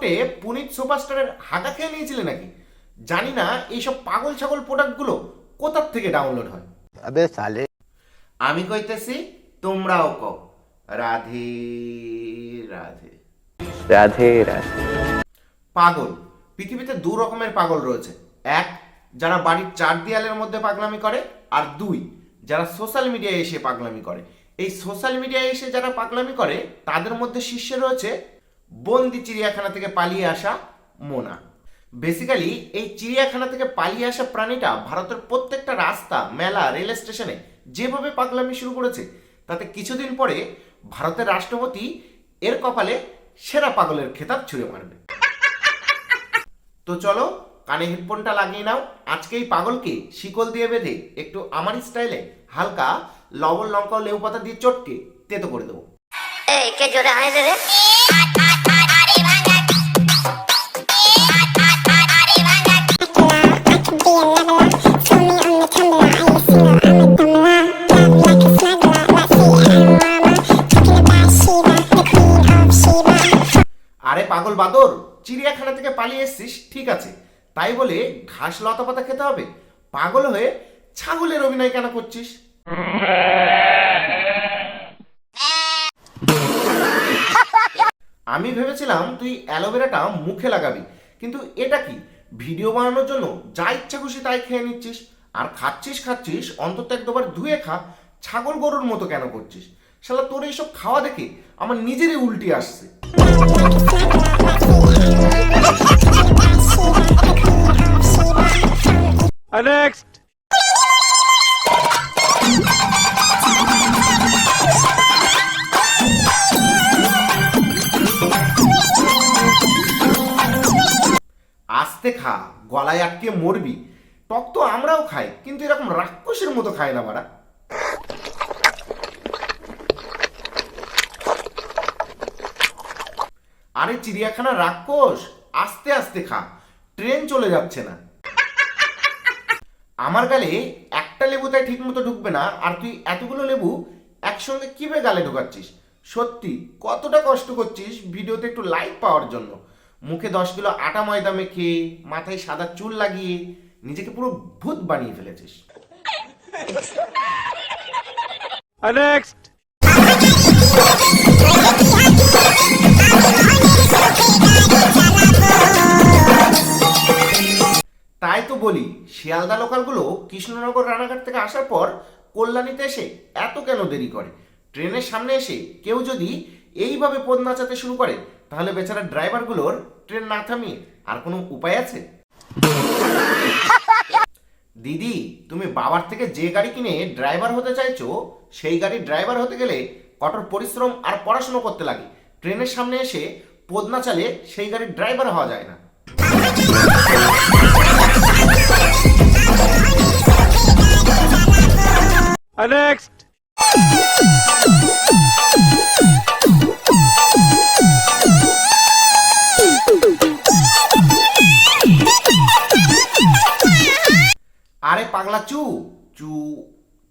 উঠে পুনিত সুপারস্টারের হাগা খেয়ে নিয়েছিলে নাকি? জানি না এইসব পাগল ছাগল প্রোডাক্টগুলো কোথার থেকে ডাউনলোড হয়। अबे साले। আমি কইতেছি, তোমরাও কও রাধে রাধে। राधे राधे। পাগল, পৃথিবীতে দু রকমের পাগল রয়েছে। এক, যারা বাড়ির চার দেয়ালের মধ্যে পাগলামি করে, আর দুই, যারা সোশ্যাল মিডিয়ায় এসে পাগলামি করে। এই সোশ্যাল মিডিয়ায় এসে যারা পাগলামি করে তাদের মধ্যে শীর্ষে রয়েছে বন্দি চিড়িয়াখানা থেকে পালিয়ে আসা মোনা। বেসিক্যালি এই চিড়িয়াখানা থেকে পালিয়ে আসা প্রাণীটা ভারতের প্রত্যেকটা রাস্তা, মেলা, রেল স্টেশনে যেভাবে পাগলামি শুরু করেছে, তাতে কিছুদিন পরে ভারতের রাষ্ট্রপতি এর কপালে সেরা পাগলের খেতাব ছুঁড়ে মারবে। তো চলো, কানে হেডফোনটা লাগিয়ে নাও। আজকে এই পাগলকে শিকল দিয়ে বেঁধে একটু আমার স্টাইলে হালকা লবণ, লঙ্কা ও লেবু পাতা দিয়ে চটকে তেতো করে দেবো। এই কে জোরে আয় রে। আরে পাগল বাদর, চিড়িয়াখানা থেকে পালিয়ে এসছিস ঠিক আছে, তাই বলে ঘাস লতা পাতা খেতে হবে? পাগল হয়ে ছাগলের অভিনয় কেন করছিস? আমি ভেবেছিলাম তুই অ্যালোভেরাটা মুখে লাগাবি, কিন্তু এটা কি ভিডিও বানানোর জন্য যা ইচ্ছা খুশি তাই খেয়ে নিচ্ছিস? আর খাচ্ছিস অন্তত এক দুবার ধুয়ে খা। ছাগল গরুর মতো কেন করছিস? শালা তোর এইসব খাওয়া দেখে আমার নিজেরই উল্টি আসছে। नेक्स्ट। আস্তে খা, গলায় আটকে মরবি। টক তো আমরাও খাই, কিন্তু এরকম রাক্ষসের মতো খাই না বাড়া। আরে চিড়িয়াখানা রাক্ষস, আস্তে আস্তে খা, ট্রেন চলে যাচ্ছে না। আমার গালে একটা লেবু তাই ঠিক মতো ঢুকবে না, আর তুই এতগুলো লেবু একসঙ্গে কিভাবে গালে ঢোকাচ্ছিস? সত্যি কতটা কষ্ট করছিস ভিডিওতে একটু লাইক পাওয়ার জন্য। মুখে 10 কিলো আটা ময়দা মেখে, মাথায় সাদা চুল লাগিয়ে নিজেকে পুরো ভূত বানিয়ে ফেলেছিস। नेक्स्ट। তাই তো বলি, শিয়ালদা লোকালগুলো কৃষ্ণনগর রানাঘাট থেকে আসার পর কল্যাণীতে এসে এত কেন দেরি করে? ট্রেনের সামনে এসে কেউ যদি এইভাবে পদ নাচাতে শুরু করে, তাহলে বেচারা ড্রাইভারগুলোর ট্রেন না থামিয়ে আর কোনো উপায় আছে? দিদি, তুমি বাবার থেকে যে গাড়ি কিনে ড্রাইভার হতে চাইছো, সেই গাড়ির ড্রাইভার হতে গেলে কঠোর পরিশ্রম আর পড়াশোনা করতে লাগে। ট্রেনের সামনে এসে পদ না চালে সেই গাড়ির ড্রাইভার হওয়া যায় না। नेक्स्ट। আরে পাগলা চু চু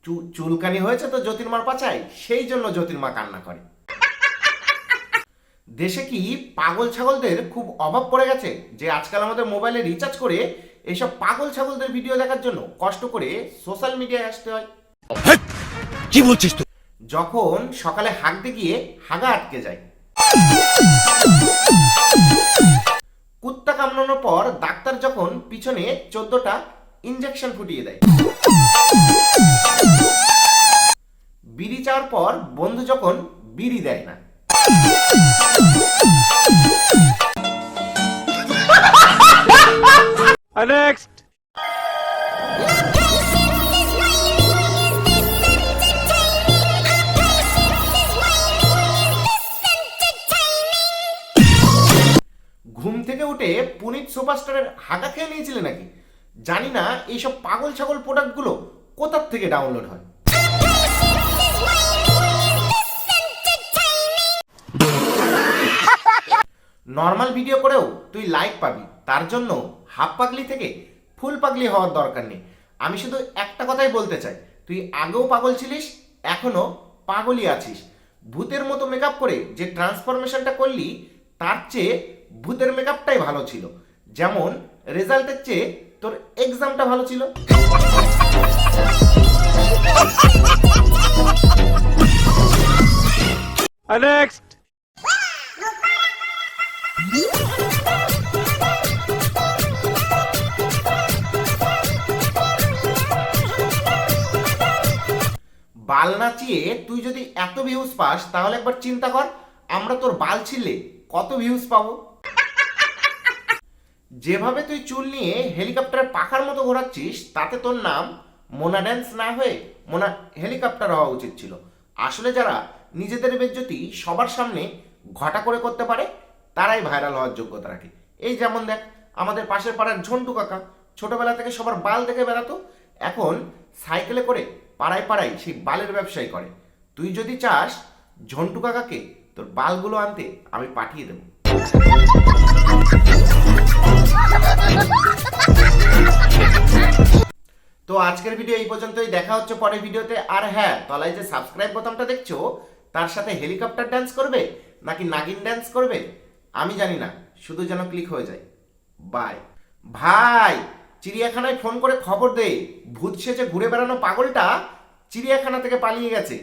চু চুলকানি হয়েছে তো জ্যোতির্মার পাচায়, সেই জন্য জ্যোতির্মা কান্না করে। দেশে কি পাগল ছাগলদের খুব অভাব পড়ে গেছে যে আজকাল আমাদের মোবাইলে রিচার্জ করে এইসব পাগল ছাগলদের ভিডিও দেখার জন্য কষ্ট করে সোশ্যাল মিডিয়ায় আসতে হয়? কি বলছিস তুই? যখন সকালে হাঁকতে গিয়ে হাগা আটকে যায়, কুত্তা কামড়ানোর পর ডাক্তার যখন পিছনে 14টা ইনজেকশন ফুটিয়ে দেয়, বিড়ি চাওয়ার পর বন্ধু যখন বিড়ি দেয় না, नेक्स्ट। ঘুম থেকে উঠে পুনিত সুপারস্টারের হাগা খেয়ে নিয়েছিলে নাকি? জানি না এইসব পাগল ছাগল প্রোডাক্টগুলো কোথার থেকে ডাউনলোড হয়। নর্মাল ভিডিও করেও তুই লাইক পাবি, তার জন্য হাফ পাগলি থেকে ফুল পাগলি হওয়ার দরকার নেই। আমি শুধু একটা কথাই বলতে চাই, তুই আগেও পাগল ছিলিস, এখনো পাগলই আছিস। ভূতের মতো মেকআপ করে যে ট্রান্সফরমেশনটা করলি, তার চেয়ে ভূতের মেকআপটাই ভালো ছিল, যেমন রেজাল্টের চেয়ে তোর এক্সামটা ভালো ছিল। Next. বাল নাচিয়ে তুই যদি এত ভিউজ পাস তাহলে একবার চিন্তা কর আমরা তোর বাল ছিলে কত ভিউজ পাবো। যেভাবে তুই চুল নিয়ে হেলিকপ্টারের পাখার মতো ঘোরাচ্ছিস তাতে তোর নাম মোনা ড্যান্স না হয়ে মোনা হেলিকপ্টার হওয়া উচিত ছিল। আসলে যারা নিজেদের বেজ্জতি সবার সামনে ঘটা করে করতে পারে তারাই ভাইরাল হওয়ার যোগ্যতা রাখে। এই যেমন দেখ আমাদের পাশের পাড়ার ঝন্টু কাকা, ছোটবেলা থেকে সবার বাল দেখে বেড়াতো, এখন সাইকেলে করে পাড়ায় পাড়ায় সেই বালের ব্যবসায় করে। তুই যদি চাস ঝন্টু কাকাকে তোর বালগুলো আনতে আমি পাঠিয়ে দেবো। তো আজকের ভিডিও এই পর্যন্তই, দেখা হচ্ছে পরের ভিডিওতে। আর হ্যাঁ, তলায় যে সাবস্ক্রাইব বোতামটা দেখছো তার সাথে হেলিকপ্টার ডান্স করবে নাকি নাগিন ডান্স করবে আমি জানি না, শুধু যেন ক্লিক হয়ে যায়। বাই ভাই। চিড়িয়াখানায় ফোন করে খবর দে ভূত সেজে ঘুরে বেড়ানো পাগলটা চিড়িয়াখানা থেকে পালিয়ে গেছে।